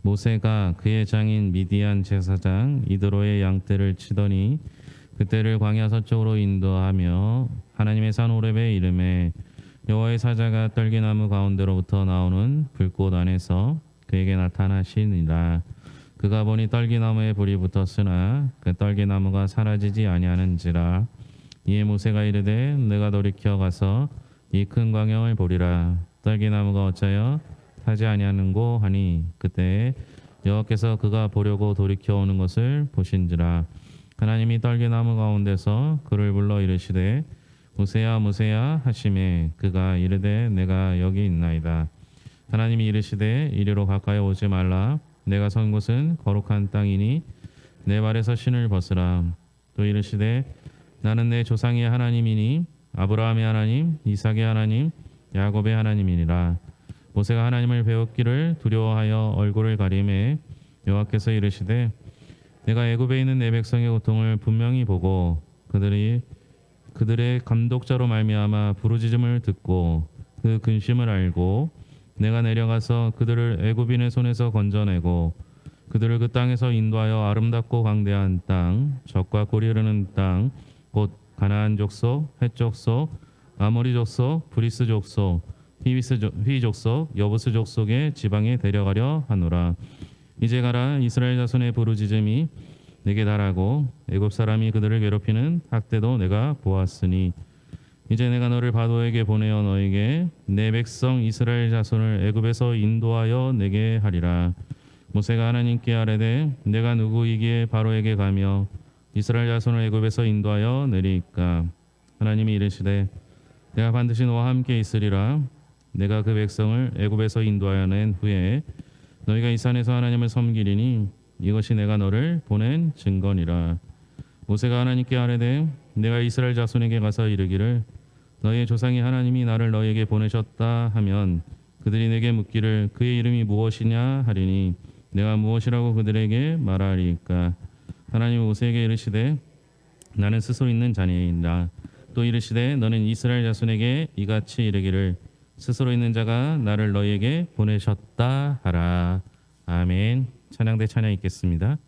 모세가 그의 장인 미디안 제사장 이드로의 양떼를 치더니 그때를 광야 서쪽으로 인도하며 하나님의 산 호렙에 이르매 여호와의 사자가 떨기나무 가운데로부터 나오는 불꽃 안에서 그에게 나타나시니라. 그가 보니 떨기나무에 불이 붙었으나 그 떨기나무가 사라지지 아니하는지라. 이에 모세가 이르되 내가 돌이켜 가서 이 큰 광야를 보리라. 떨기나무가 어찌하여 타지 아니하는고 하니 그때 여호와께서 그가 보려고 돌이켜 오는 것을 보신지라. 하나님이 떨기나무 가운데서 그를 불러 이르시되 모세야 모세야 하시매 그가 이르되 내가 여기 있나이다. 하나님이 이르시되 이리로 가까이 오지 말라. 내가 선 곳은 거룩한 땅이니 내 발에서 신을 벗으라. 또 이르시되 나는 내 조상의 하나님이니 아브라함의 하나님 이삭의 하나님 야곱의 하나님이니라. 모세가 하나님을 배웠기를 두려워하여 얼굴을 가리매 여호와께서 이르시되 내가 애굽에 있는 내 백성의 고통을 분명히 보고 그들의 감독자로 말미암아 부르짖음을 듣고 그 근심을 알고 내가 내려가서 그들을 애굽인의 손에서 건져내고 그들을 그 땅에서 인도하여 아름답고 광대한 땅 젖과 꿀이 흐르는 땅 곧 가나안 족속 헷 족속 아모리 족속 브리스 족속 휘 족속 여부스 족속의 지방에 데려가려 하노라. 이제 가라. 이스라엘 자손의 부르짖음이 내게 달하고 애굽 사람이 그들을 괴롭히는 학대도 내가 보았으니 이제 내가 너를 바로에게 보내어 너에게 내 백성 이스라엘 자손을 애굽에서 인도하여 내게 하리라. 모세가 하나님께 아뢰되 내가 누구이기에 바로에게 가며 이스라엘 자손을 애굽에서 인도하여 내리이까. 하나님이 이르시되 내가 반드시 너와 함께 있으리라. 내가 그 백성을 애굽에서 인도하여 낸 후에 너희가 이 산에서 하나님을 섬기리니 이것이 내가 너를 보낸 증거니라. 모세가 하나님께 아뢰되 내가 이스라엘 자손에게 가서 이르기를 너희의 조상이 하나님이 나를 너희에게 보내셨다 하면 그들이 내게 묻기를 그의 이름이 무엇이냐 하리니 내가 무엇이라고 그들에게 말하리이까. 하나님이 모세에게 이르시되 나는 스스로 있는 자니라. 또 이르시되 너는 이스라엘 자손에게 이같이 이르기를 스스로 있는 자가 나를 너희에게 보내셨다 하라. 아멘. 찬양대 찬양 읽겠습니다.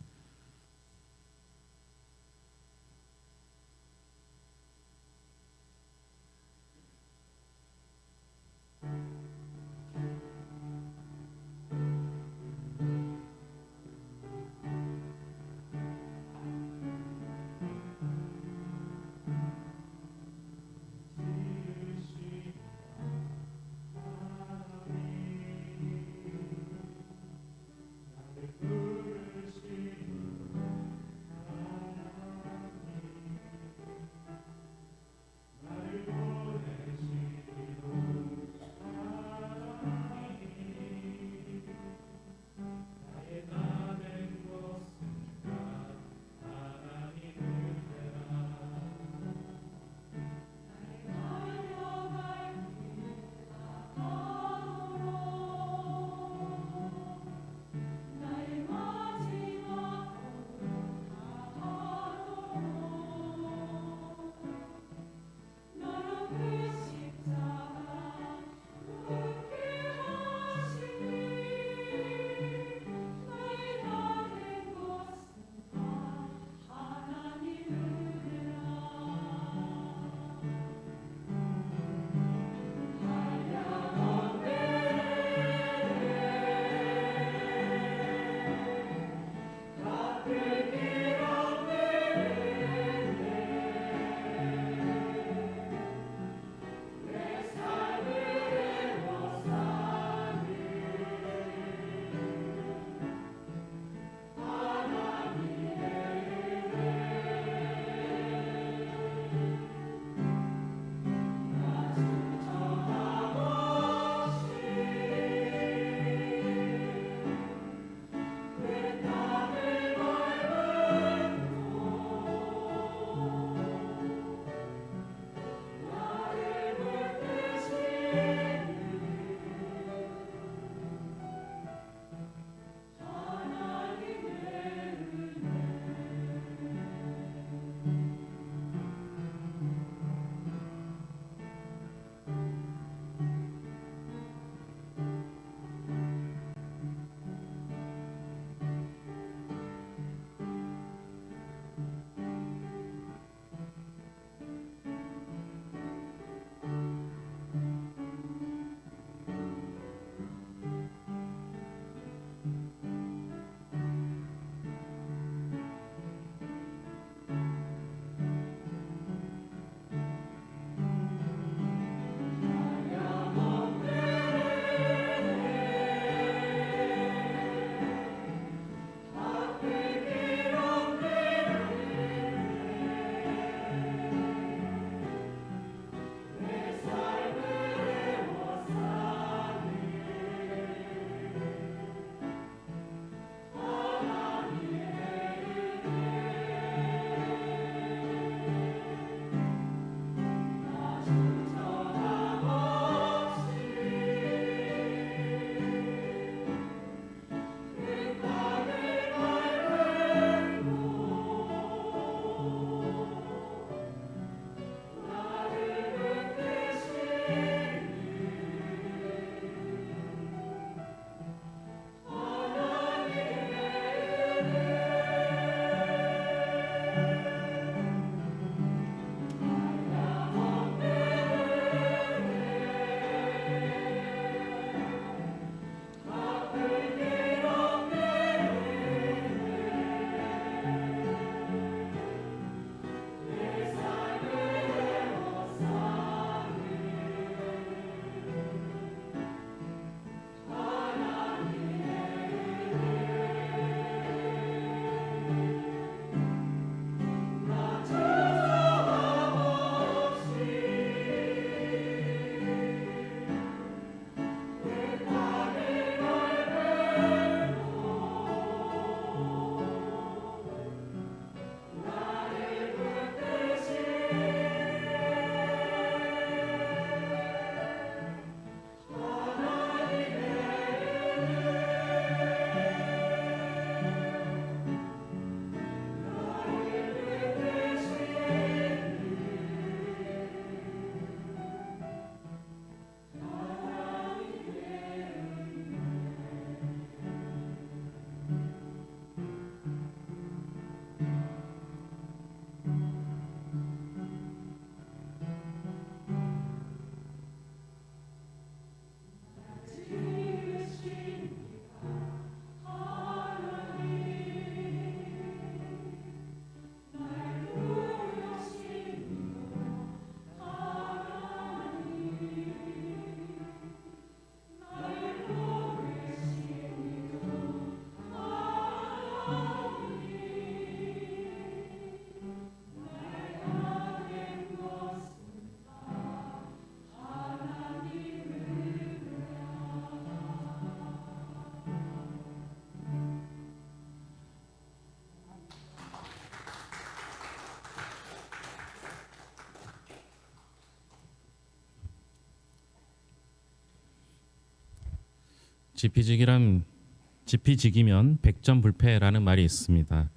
지피지기면 백전불패라는 말이 있습니다.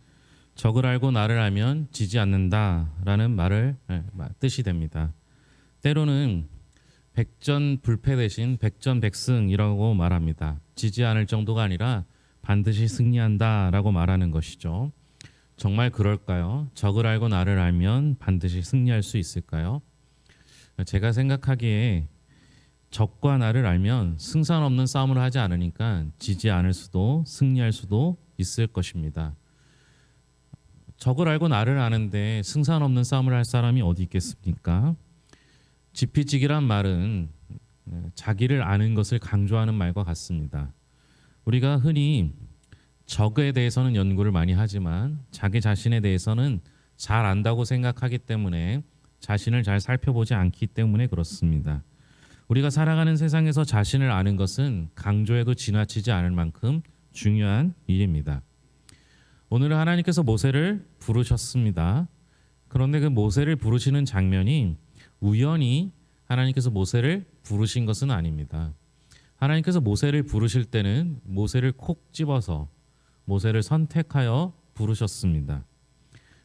적을 알고 나를 알면 지지 않는다라는 말을 뜻이 됩니다. 때로는 백전불패 대신 백전백승이라고 말합니다. 지지 않을 정도가 아니라 반드시 승리한다라고 말하는 것이죠. 정말 그럴까요? 적을 알고 나를 알면 반드시 승리할 수 있을까요? 제가 생각하기에 적과 나를 알면 승산 없는 싸움을 하지 않으니까 지지 않을 수도 승리할 수도 있을 것입니다. 적을 알고 나를 아는데 승산 없는 싸움을 할 사람이 어디 있겠습니까? 지피지기란 말은 자기를 아는 것을 강조하는 말과 같습니다. 우리가 흔히 적에 대해서는 연구를 많이 하지만 자기 자신에 대해서는 잘 안다고 생각하기 때문에 자신을 잘 살펴보지 않기 때문에 그렇습니다. 우리가 살아가는 세상에서 자신을 아는 것은 강조해도 지나치지 않을 만큼 중요한 일입니다. 오늘은 하나님께서 모세를 부르셨습니다. 그런데 그 모세를 부르시는 장면이 우연히 하나님께서 모세를 부르신 것은 아닙니다. 하나님께서 모세를 부르실 때는 모세를 콕 집어서 모세를 선택하여 부르셨습니다.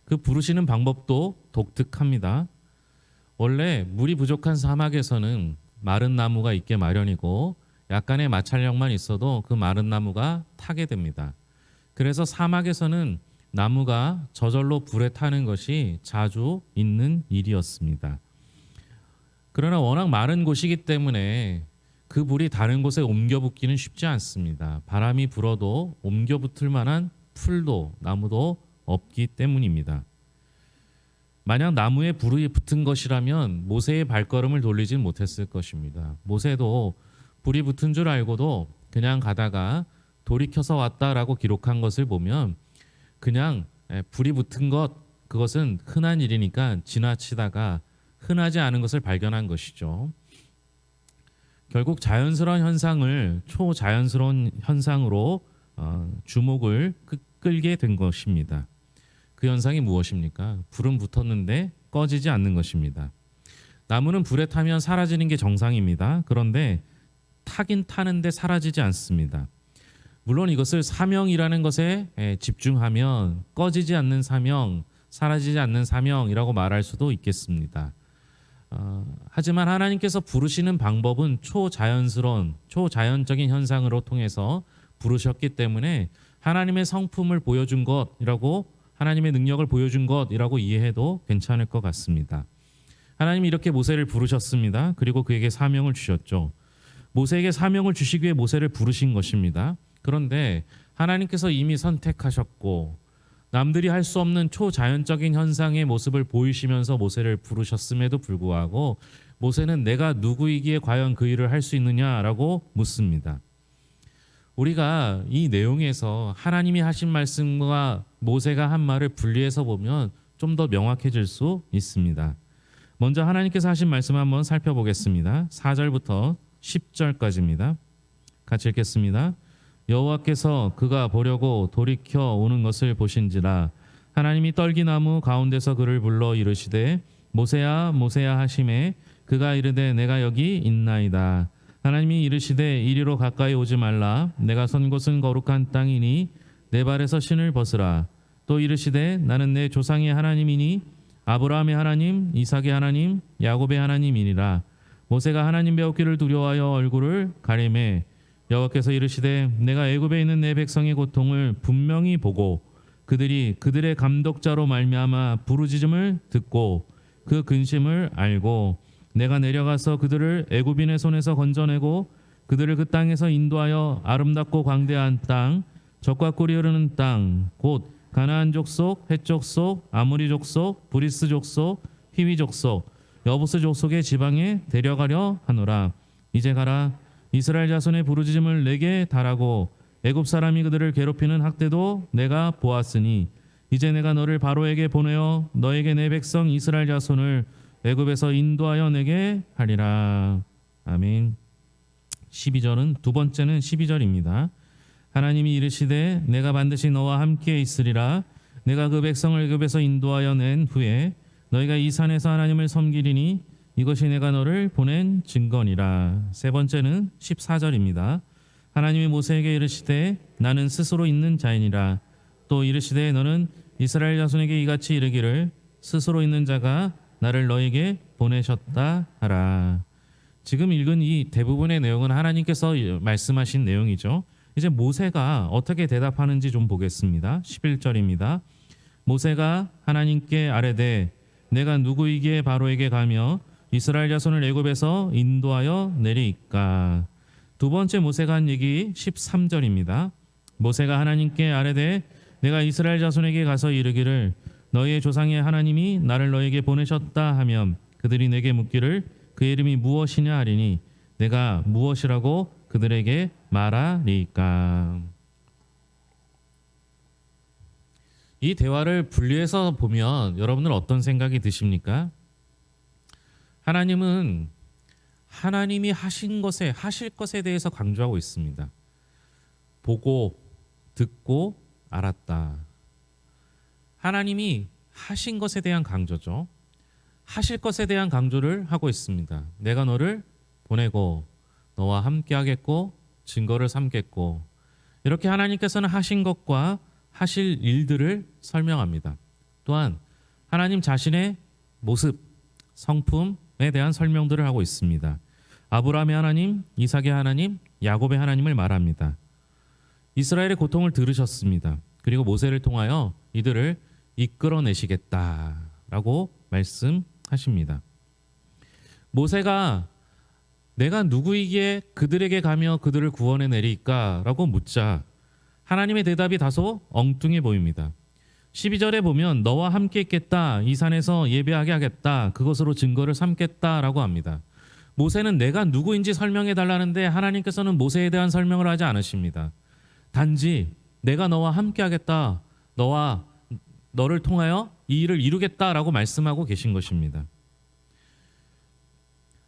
그 부르시는 방법도 독특합니다. 원래 물이 부족한 사막에서는 마른 나무가 있게 마련이고 약간의 마찰력만 있어도 그 마른 나무가 타게 됩니다. 그래서 사막에서는 나무가 저절로 불에 타는 것이 자주 있는 일이었습니다. 그러나 워낙 마른 곳이기 때문에 그 불이 다른 곳에 옮겨 붙기는 쉽지 않습니다. 바람이 불어도 옮겨 붙을 만한 풀도 나무도 없기 때문입니다. 만약 나무에 불이 붙은 것이라면 모세의 발걸음을 돌리진 못했을 것입니다. 모세도 불이 붙은 줄 알고도 그냥 가다가 돌이켜서 왔다라고 기록한 것을 보면 그냥 불이 붙은 것 그것은 흔한 일이니까 지나치다가 흔하지 않은 것을 발견한 것이죠. 결국 자연스러운 현상을 초자연스러운 현상으로 주목을 끌게 된 것입니다. 그 현상이 무엇입니까? 불은 붙었는데 꺼지지 않는 것입니다. 나무는 불에 타면 사라지는 게 정상입니다. 그런데 타긴 타는데 사라지지 않습니다. 물론 이것을 사명이라는 것에 집중하면 꺼지지 않는 사명, 사라지지 않는 사명이라고 말할 수도 있겠습니다. 하지만 하나님께서 부르시는 방법은 초자연적인 현상으로 통해서 부르셨기 때문에 하나님의 성품을 보여준 것이라고 하나님의 능력을 보여준 것이라고 이해해도 괜찮을 것 같습니다. 하나님이 이렇게 모세를 부르셨습니다. 그리고 그에게 사명을 주셨죠. 모세에게 사명을 주시기 위해 모세를 부르신 것입니다. 그런데 하나님께서 이미 선택하셨고 남들이 할 수 없는 초자연적인 현상의 모습을 보이시면서 모세를 부르셨음에도 불구하고 모세는 내가 누구이기에 과연 그 일을 할 수 있느냐라고 묻습니다. 우리가 이 내용에서 하나님이 하신 말씀과 모세가 한 말을 분리해서 보면 좀 더 명확해질 수 있습니다. 먼저 하나님께서 하신 말씀 한번 살펴보겠습니다. 4절부터 10절까지입니다. 같이 읽겠습니다. 여호와께서 그가 보려고 돌이켜 오는 것을 보신지라 하나님이 떨기나무 가운데서 그를 불러 이르시되 모세야 모세야 하시매 그가 이르되 내가 여기 있나이다. 하나님이 이르시되 이리로 가까이 오지 말라. 내가 선 곳은 거룩한 땅이니 내 발에서 신을 벗으라. 또 이르시되 나는 내 조상의 하나님이니 아브라함의 하나님, 이삭의 하나님, 야곱의 하나님이니라. 모세가 하나님 배우기를 두려워하여 얼굴을 가리매 여호와께서 이르시되 내가 애굽에 있는 내 백성의 고통을 분명히 보고 그들이 그들의 감독자로 말미암아 부르짖음을 듣고 그 근심을 알고 내가 내려가서 그들을 애굽인의 손에서 건져내고 그들을 그 땅에서 인도하여 아름답고 광대한 땅, 젖과 꿀이 흐르는 땅, 곧 가나안 족속, 헷 족속, 아모리 족속, 브리스 족속, 히위 족속, 여부스 족속의 지방에 데려가려 하노라. 이제 가라. 이스라엘 자손의 부르짖음을 내게 달하고 애굽 사람이 그들을 괴롭히는 학대도 내가 보았으니 이제 내가 너를 바로에게 보내어 너에게 내 백성 이스라엘 자손을 애굽에서 인도하여 내게 하리라. 아멘. 12절은 두 번째는 12절입니다. 하나님이 이르시되 내가 반드시 너와 함께 있으리라. 내가 그 백성을 애굽에서 인도하여 낸 후에 너희가 이 산에서 하나님을 섬기리니 이것이 내가 너를 보낸 증거니라. 세 번째는 14절입니다. 하나님이 모세에게 이르시되 나는 스스로 있는 자이니라. 또 이르시되 너는 이스라엘 자손에게 이같이 이르기를 스스로 있는 자가 나를 너에게 보내셨다 하라. 지금 읽은 이 대부분의 내용은 하나님께서 말씀하신 내용이죠. 이제 모세가 어떻게 대답하는지 좀 보겠습니다. 11절입니다. 모세가 하나님께 아뢰되 내가 누구이기에 바로에게 가며 이스라엘 자손을 애굽에서 인도하여 내리이까. 두 번째 모세가 한 얘기 13절입니다. 모세가 하나님께 아뢰되 내가 이스라엘 자손에게 가서 이르기를 너희의 조상의 하나님이 나를 너에게 보내셨다 하면 그들이 내게 묻기를 그의 이름이 무엇이냐 하리니 내가 무엇이라고 그들에게 말하리까. 이 대화를 분리해서 보면 여러분들 어떤 생각이 드십니까? 하나님은 하나님이 하신 것에 하실 것에 대해서 강조하고 있습니다. 보고 듣고 알았다. 하나님이 하신 것에 대한 강조죠. 하실 것에 대한 강조를 하고 있습니다. 내가 너를 보내고 너와 함께 하겠고 증거를 삼겠고, 이렇게 하나님께서는 하신 것과 하실 일들을 설명합니다. 또한 하나님 자신의 모습, 성품에 대한 설명들을 하고 있습니다. 아브라함의 하나님, 이삭의 하나님, 야곱의 하나님을 말합니다. 이스라엘의 고통을 들으셨습니다. 그리고 모세를 통하여 이들을 이끌어내시겠다라고 말씀하십니다. 모세가 내가 누구이기에 그들에게 가며 그들을 구원해 내리까? 라고 묻자 하나님의 대답이 다소 엉뚱해 보입니다. 12절에 보면 너와 함께 있겠다, 이 산에서 예배하게 하겠다, 그것으로 증거를 삼겠다라고 합니다. 모세는 내가 누구인지 설명해 달라는데 하나님께서는 모세에 대한 설명을 하지 않으십니다. 단지 내가 너와 함께 하겠다, 너를 통하여 이 일을 이루겠다라고 말씀하고 계신 것입니다.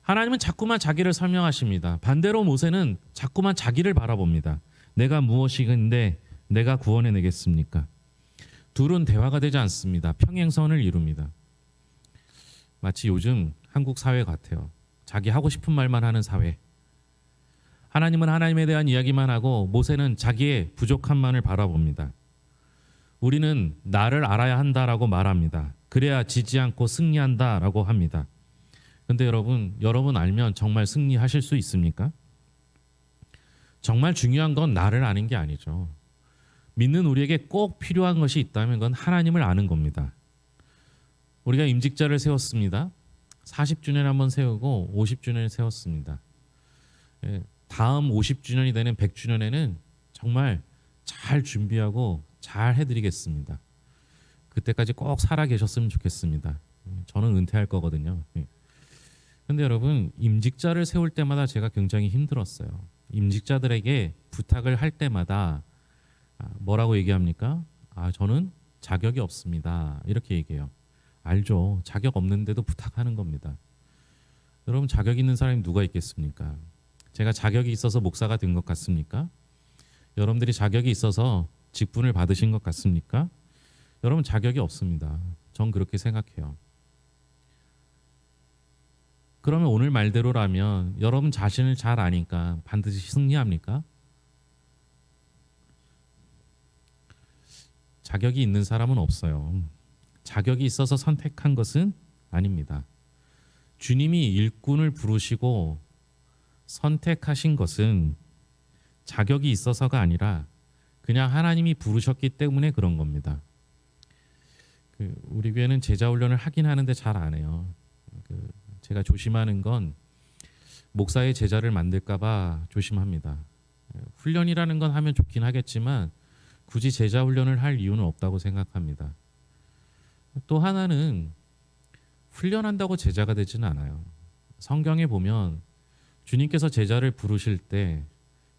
하나님은 자꾸만 자기를 설명하십니다. 반대로 모세는 자꾸만 자기를 바라봅니다. 내가 무엇이근데 내가 구원해내겠습니까? 둘은 대화가 되지 않습니다. 평행선을 이룹니다. 마치 요즘 한국 사회 같아요. 자기 하고 싶은 말만 하는 사회. 하나님은 하나님에 대한 이야기만 하고 모세는 자기의 부족함만을 바라봅니다. 우리는 나를 알아야 한다라고 말합니다. 그래야 지지 않고 승리한다라고 합니다. 근데 여러분 알면 정말 승리하실 수 있습니까? 정말 중요한 건 나를 아는 게 아니죠. 믿는 우리에게 꼭 필요한 것이 있다면 그건 하나님을 아는 겁니다. 우리가 임직자를 세웠습니다. 40주년에 한번 세우고 50주년에 세웠습니다. 다음 50주년이 되는 100주년에는 정말 잘 준비하고 잘 해드리겠습니다. 그때까지 꼭 살아 계셨으면 좋겠습니다. 저는 은퇴할 거거든요. 근데 여러분, 임직자를 세울 때마다 제가 굉장히 힘들었어요. 임직자들에게 부탁을 할 때마다 뭐라고 얘기합니까? 저는 자격이 없습니다. 이렇게 얘기해요. 알죠. 자격 없는데도 부탁하는 겁니다. 여러분, 자격 있는 사람이 누가 있겠습니까? 제가 자격이 있어서 목사가 된 것 같습니까? 여러분들이 자격이 있어서 직분을 받으신 것 같습니까? 여러분, 자격이 없습니다. 전 그렇게 생각해요. 그러면 오늘 말대로라면 여러분 자신을 잘 아니까 반드시 승리합니까? 자격이 있는 사람은 없어요. 자격이 있어서 선택한 것은 아닙니다. 주님이 일꾼을 부르시고 선택하신 것은 자격이 있어서가 아니라 그냥 하나님이 부르셨기 때문에 그런 겁니다. 우리 교회는 제자 훈련을 하긴 하는데 잘 안 해요. 제가 조심하는 건 목사의 제자를 만들까 봐 조심합니다. 훈련이라는 건 하면 좋긴 하겠지만 굳이 제자 훈련을 할 이유는 없다고 생각합니다. 또 하나는 훈련한다고 제자가 되지는 않아요. 성경에 보면 주님께서 제자를 부르실 때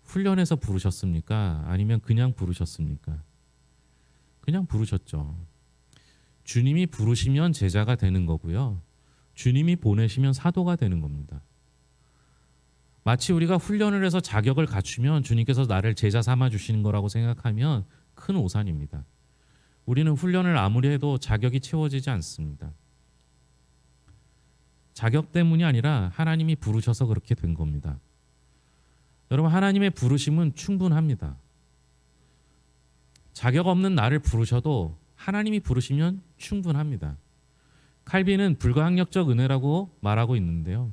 훈련해서 부르셨습니까? 아니면 그냥 부르셨습니까? 그냥 부르셨죠. 주님이 부르시면 제자가 되는 거고요. 주님이 보내시면 사도가 되는 겁니다. 마치 우리가 훈련을 해서 자격을 갖추면 주님께서 나를 제자 삼아 주시는 거라고 생각하면 큰 오산입니다. 우리는 훈련을 아무리 해도 자격이 채워지지 않습니다. 자격 때문이 아니라 하나님이 부르셔서 그렇게 된 겁니다. 여러분, 하나님의 부르심은 충분합니다. 자격 없는 나를 부르셔도 하나님이 부르시면 충분합니다. 칼빈은 불가항력적 은혜라고 말하고 있는데요.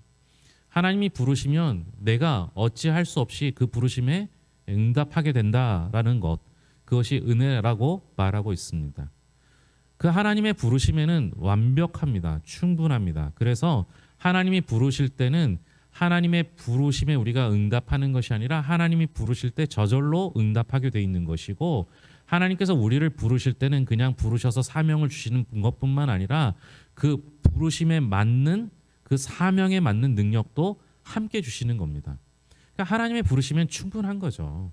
하나님이 부르시면 내가 어찌할 수 없이 그 부르심에 응답하게 된다라는 것, 그것이 은혜라고 말하고 있습니다. 그 하나님의 부르심에는 완벽합니다. 충분합니다. 그래서 하나님이 부르실 때는 하나님의 부르심에 우리가 응답하는 것이 아니라 하나님이 부르실 때 저절로 응답하게 돼 있는 것이고, 하나님께서 우리를 부르실 때는 그냥 부르셔서 사명을 주시는 것뿐만 아니라 그 부르심에 맞는, 그 사명에 맞는 능력도 함께 주시는 겁니다. 그러니까 하나님의 부르시면 충분한 거죠.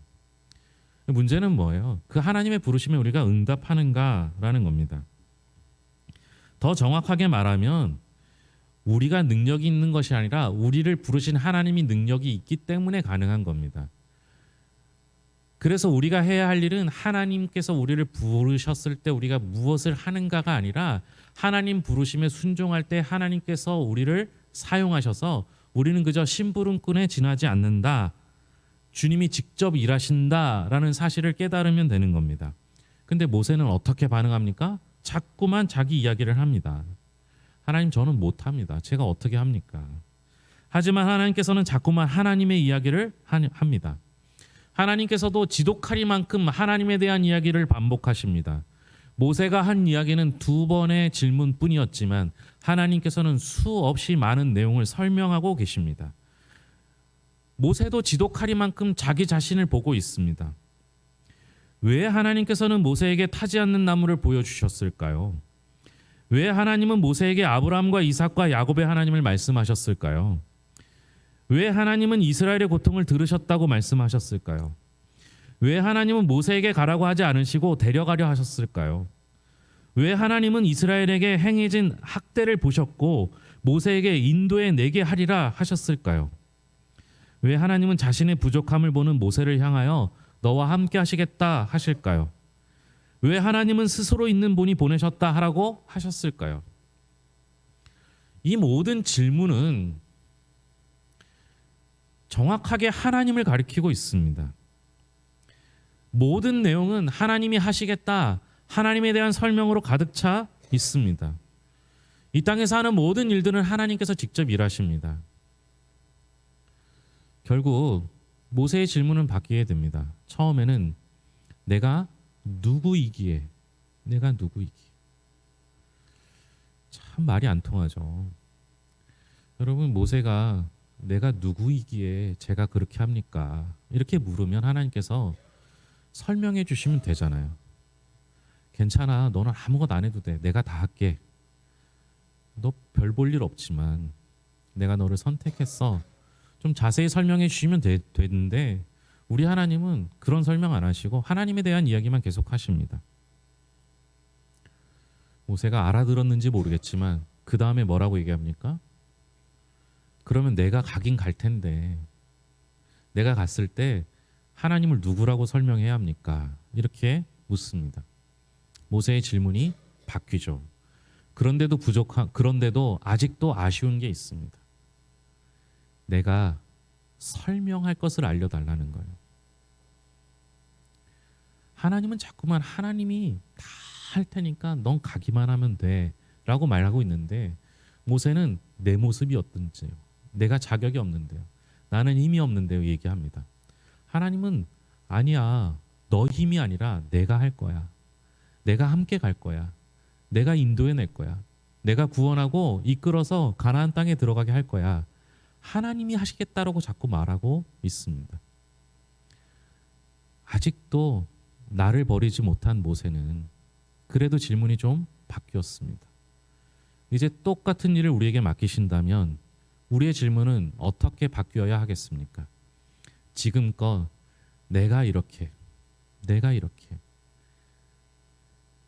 문제는 뭐예요? 그 하나님의 부르심에 우리가 응답하는가라는 겁니다. 더 정확하게 말하면 우리가 능력이 있는 것이 아니라 우리를 부르신 하나님이 능력이 있기 때문에 가능한 겁니다. 그래서 우리가 해야 할 일은 하나님께서 우리를 부르셨을 때 우리가 무엇을 하는가가 아니라 하나님 부르심에 순종할 때 하나님께서 우리를 사용하셔서 우리는 그저 심부름꾼에 지나지 않는다, 주님이 직접 일하신다라는 사실을 깨달으면 되는 겁니다. 근데 모세는 어떻게 반응합니까? 자꾸만 자기 이야기를 합니다. 하나님, 저는 못합니다. 제가 어떻게 합니까? 하지만 하나님께서는 자꾸만 하나님의 이야기를 합니다. 하나님께서도 지독하리만큼 하나님에 대한 이야기를 반복하십니다. 모세가 한 이야기는 2번의 질문뿐이었지만 하나님께서는 수없이 많은 내용을 설명하고 계십니다. 모세도 지독하리만큼 자기 자신을 보고 있습니다. 왜 하나님께서는 모세에게 타지 않는 나무를 보여주셨을까요? 왜 하나님은 모세에게 아브라함과 이삭과 야곱의 하나님을 말씀하셨을까요? 왜 하나님은 이스라엘의 고통을 들으셨다고 말씀하셨을까요? 왜 하나님은 모세에게 가라고 하지 않으시고 데려가려 하셨을까요? 왜 하나님은 이스라엘에게 행해진 학대를 보셨고 모세에게 인도해 내게 하리라 하셨을까요? 왜 하나님은 자신의 부족함을 보는 모세를 향하여 너와 함께 하시겠다 하실까요? 왜 하나님은 스스로 있는 분이 보내셨다 하라고 하셨을까요? 이 모든 질문은 정확하게 하나님을 가리키고 있습니다. 모든 내용은 하나님이 하시겠다, 하나님에 대한 설명으로 가득 차 있습니다. 이 땅에서 하는 모든 일들은 하나님께서 직접 일하십니다. 결국 모세의 질문은 바뀌게 됩니다. 처음에는 내가 누구이기에, 참 말이 안 통하죠. 여러분, 모세가 내가 누구이기에 제가 그렇게 합니까? 이렇게 물으면 하나님께서 설명해 주시면 되잖아요. 괜찮아, 너는 아무것도 안 해도 돼. 내가 다 할게. 너 별 볼 일 없지만 내가 너를 선택했어. 좀 자세히 설명해 주시면 되는데 우리 하나님은 그런 설명 안 하시고 하나님에 대한 이야기만 계속 하십니다. 모세가 알아들었는지 모르겠지만 그 다음에 뭐라고 얘기합니까? 그러면 내가 가긴 갈 텐데 내가 갔을 때 하나님을 누구라고 설명해야 합니까? 이렇게 묻습니다. 모세의 질문이 바뀌죠. 그런데도 아직도 아쉬운 게 있습니다. 내가 설명할 것을 알려달라는 거예요. 하나님은 자꾸만 하나님이 다 할 테니까 넌 가기만 하면 돼 라고 말하고 있는데 모세는 내 모습이 어떤지요, 내가 자격이 없는데요, 나는 힘이 없는데요 얘기합니다. 하나님은 아니야, 너 힘이 아니라 내가 할 거야. 내가 함께 갈 거야. 내가 인도해 낼 거야. 내가 구원하고 이끌어서 가나안 땅에 들어가게 할 거야. 하나님이 하시겠다라고 자꾸 말하고 있습니다. 아직도 나를 버리지 못한 모세는 그래도 질문이 좀 바뀌었습니다. 이제 똑같은 일을 우리에게 맡기신다면 우리의 질문은 어떻게 바뀌어야 하겠습니까? 지금껏 내가 이렇게,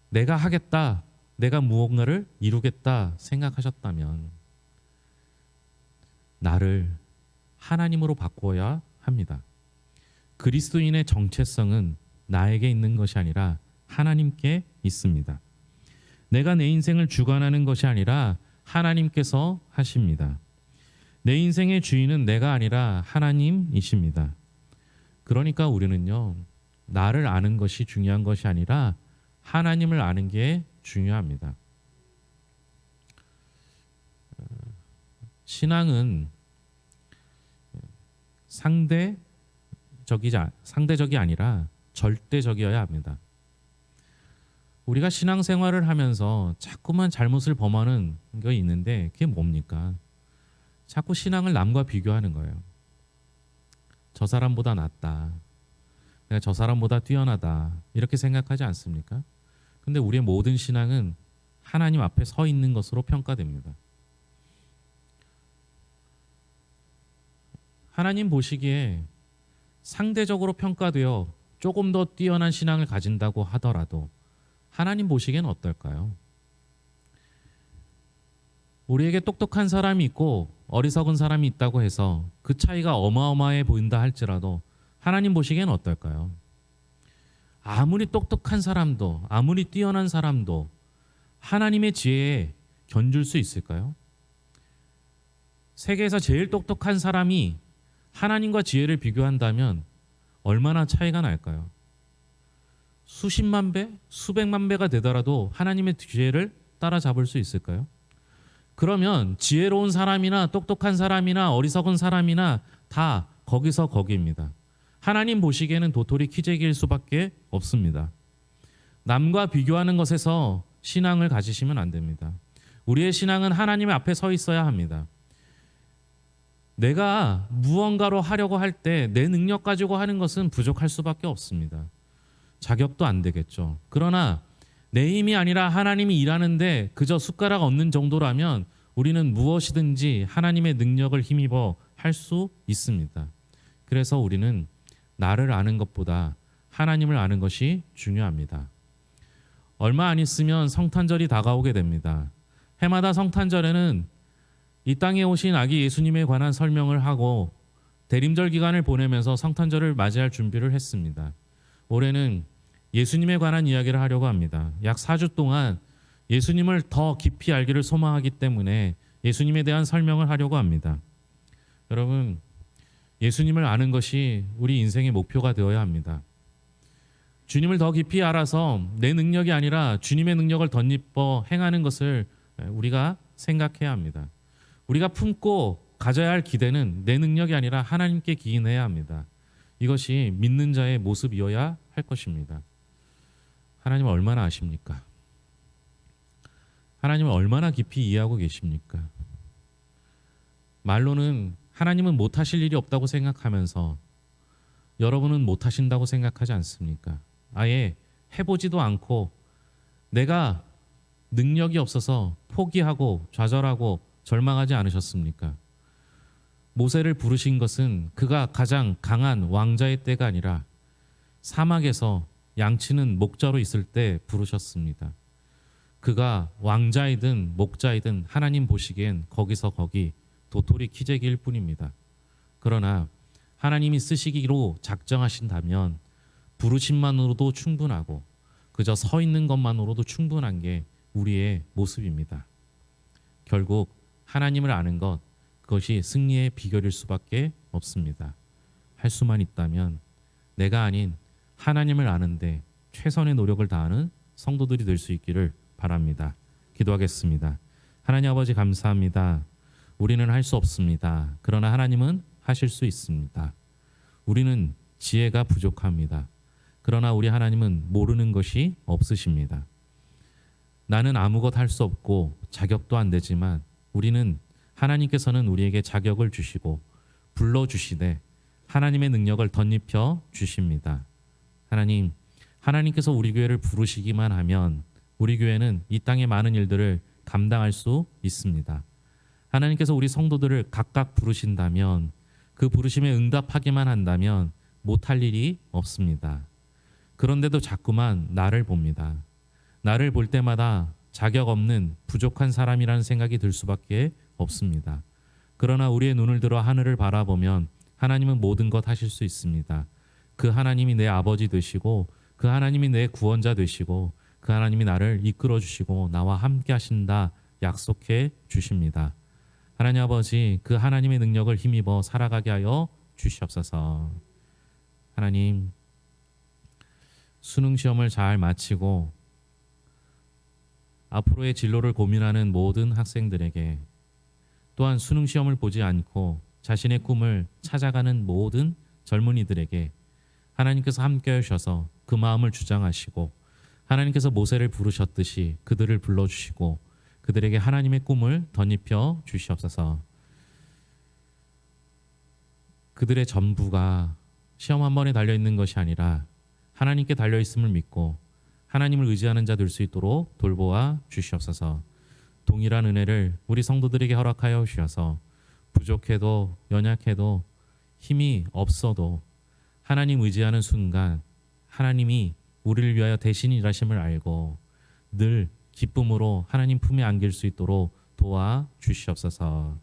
내가 하겠다, 내가 무언가를 이루겠다 생각하셨다면 나를 하나님으로 바꾸어야 합니다. 그리스도인의 정체성은 나에게 있는 것이 아니라 하나님께 있습니다. 내가 내 인생을 주관하는 것이 아니라 하나님께서 하십니다. 내 인생의 주인은 내가 아니라 하나님이십니다. 그러니까 우리는요, 나를 아는 것이 중요한 것이 아니라 하나님을 아는 게 중요합니다. 신앙은 상대적이 아니라 절대적이어야 합니다. 우리가 신앙생활을 하면서 자꾸만 잘못을 범하는 게 있는데 그게 뭡니까? 자꾸 신앙을 남과 비교하는 거예요. 저 사람보다 낫다. 내가 저 사람보다 뛰어나다. 이렇게 생각하지 않습니까? 근데 우리의 모든 신앙은 하나님 앞에 서 있는 것으로 평가됩니다. 하나님 보시기에 상대적으로 평가되어 조금 더 뛰어난 신앙을 가진다고 하더라도 하나님 보시기에는 어떨까요? 우리에게 똑똑한 사람이 있고 어리석은 사람이 있다고 해서 그 차이가 어마어마해 보인다 할지라도 하나님 보시기에는 어떨까요? 아무리 똑똑한 사람도 아무리 뛰어난 사람도 하나님의 지혜에 견줄 수 있을까요? 세계에서 제일 똑똑한 사람이 하나님과 지혜를 비교한다면 얼마나 차이가 날까요? 수십만 배, 수백만 배가 되더라도 하나님의 지혜를 따라잡을 수 있을까요? 그러면 지혜로운 사람이나 똑똑한 사람이나 어리석은 사람이나 다 거기서 거기입니다. 하나님 보시기에는 도토리 키재기일 수밖에 없습니다. 남과 비교하는 것에서 신앙을 가지시면 안 됩니다. 우리의 신앙은 하나님 앞에 서 있어야 합니다. 내가 무언가로 하려고 할 때 내 능력 가지고 하는 것은 부족할 수밖에 없습니다. 자격도 안 되겠죠. 그러나 내 힘이 아니라 하나님이 일하는데 그저 숟가락 얹는 정도라면 우리는 무엇이든지 하나님의 능력을 힘입어 할 수 있습니다. 그래서 우리는 나를 아는 것보다 하나님을 아는 것이 중요합니다. 얼마 안 있으면 성탄절이 다가오게 됩니다. 해마다 성탄절에는 이 땅에 오신 아기 예수님에 관한 설명을 하고 대림절 기간을 보내면서 성탄절을 맞이할 준비를 했습니다. 올해는 예수님에 관한 이야기를 하려고 합니다. 약 4주 동안 예수님을 더 깊이 알기를 소망하기 때문에 예수님에 대한 설명을 하려고 합니다. 여러분, 예수님을 아는 것이 우리 인생의 목표가 되어야 합니다. 주님을 더 깊이 알아서 내 능력이 아니라 주님의 능력을 덧입어 행하는 것을 우리가 생각해야 합니다. 우리가 품고 가져야 할 기대는 내 능력이 아니라 하나님께 기인해야 합니다. 이것이 믿는 자의 모습이어야 할 것입니다. 하나님을 얼마나 아십니까? 하나님을 얼마나 깊이 이해하고 계십니까? 말로는 하나님은 못하실 일이 없다고 생각하면서 여러분은 못하신다고 생각하지 않습니까? 아예 해보지도 않고 내가 능력이 없어서 포기하고 좌절하고 절망하지 않으셨습니까? 모세를 부르신 것은 그가 가장 강한 왕자의 때가 아니라 사막에서 양치는 목자로 있을 때 부르셨습니다. 그가 왕자이든 목자이든 하나님 보시기엔 거기서 거기 도토리 키재기일 뿐입니다. 그러나 하나님이 쓰시기로 작정하신다면 부르심만으로도 충분하고 그저 서 있는 것만으로도 충분한 게 우리의 모습입니다. 결국 하나님을 아는 것, 그것이 승리의 비결일 수밖에 없습니다. 할 수만 있다면 내가 아닌 하나님을 아는데 최선의 노력을 다하는 성도들이 될 수 있기를 바랍니다. 기도하겠습니다. 하나님 아버지 감사합니다. 우리는 할 수 없습니다. 그러나 하나님은 하실 수 있습니다. 우리는 지혜가 부족합니다. 그러나 우리 하나님은 모르는 것이 없으십니다. 나는 아무것 할 수 없고 자격도 안 되지만 우리는 하나님께서는 우리에게 자격을 주시고 불러주시되 하나님의 능력을 덧입혀 주십니다. 하나님, 하나님께서 우리 교회를 부르시기만 하면 우리 교회는 이 땅의 많은 일들을 감당할 수 있습니다. 하나님께서 우리 성도들을 각각 부르신다면 그 부르심에 응답하기만 한다면 못할 일이 없습니다. 그런데도 자꾸만 나를 봅니다. 나를 볼 때마다 자격 없는 부족한 사람이라는 생각이 들 수밖에 없습니다. 그러나 우리의 눈을 들어 하늘을 바라보면 하나님은 모든 것 하실 수 있습니다. 그 하나님이 내 아버지 되시고 그 하나님이 내 구원자 되시고 그 하나님이 나를 이끌어 주시고 나와 함께 하신다 약속해 주십니다. 하나님 아버지, 그 하나님의 능력을 힘입어 살아가게 하여 주시옵소서. 하나님, 수능 시험을 잘 마치고 앞으로의 진로를 고민하는 모든 학생들에게, 또한 수능 시험을 보지 않고 자신의 꿈을 찾아가는 모든 젊은이들에게 하나님께서 함께 하셔서 그 마음을 주장하시고, 하나님께서 모세를 부르셨듯이 그들을 불러주시고 그들에게 하나님의 꿈을 덧입혀 주시옵소서. 그들의 전부가 시험 한 번에 달려있는 것이 아니라 하나님께 달려있음을 믿고 하나님을 의지하는 자 될 수 있도록 돌보아 주시옵소서. 동일한 은혜를 우리 성도들에게 허락하여 주셔서 부족해도 연약해도 힘이 없어도 하나님 의지하는 순간 하나님이 우리를 위하여 대신 일하심을 알고 늘 기쁨으로 하나님 품에 안길 수 있도록 도와 주시옵소서.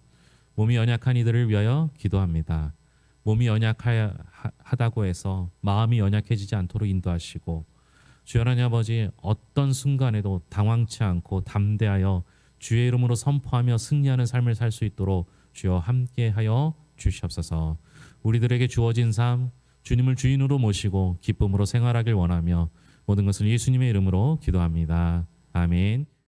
몸이 연약한 이들을 위하여 기도합니다. 몸이 연약하다고 해서 마음이 연약해지지 않도록 인도하시고, 주여 하나님 아버지, 어떤 순간에도 당황치 않고 담대하여 주의 이름으로 선포하며 승리하는 삶을 살 수 있도록 주여 함께하여 주시옵소서. 우리들에게 주어진 삶 주님을 주인으로 모시고 기쁨으로 생활하길 원하며 모든 것을 예수님의 이름으로 기도합니다. 아멘.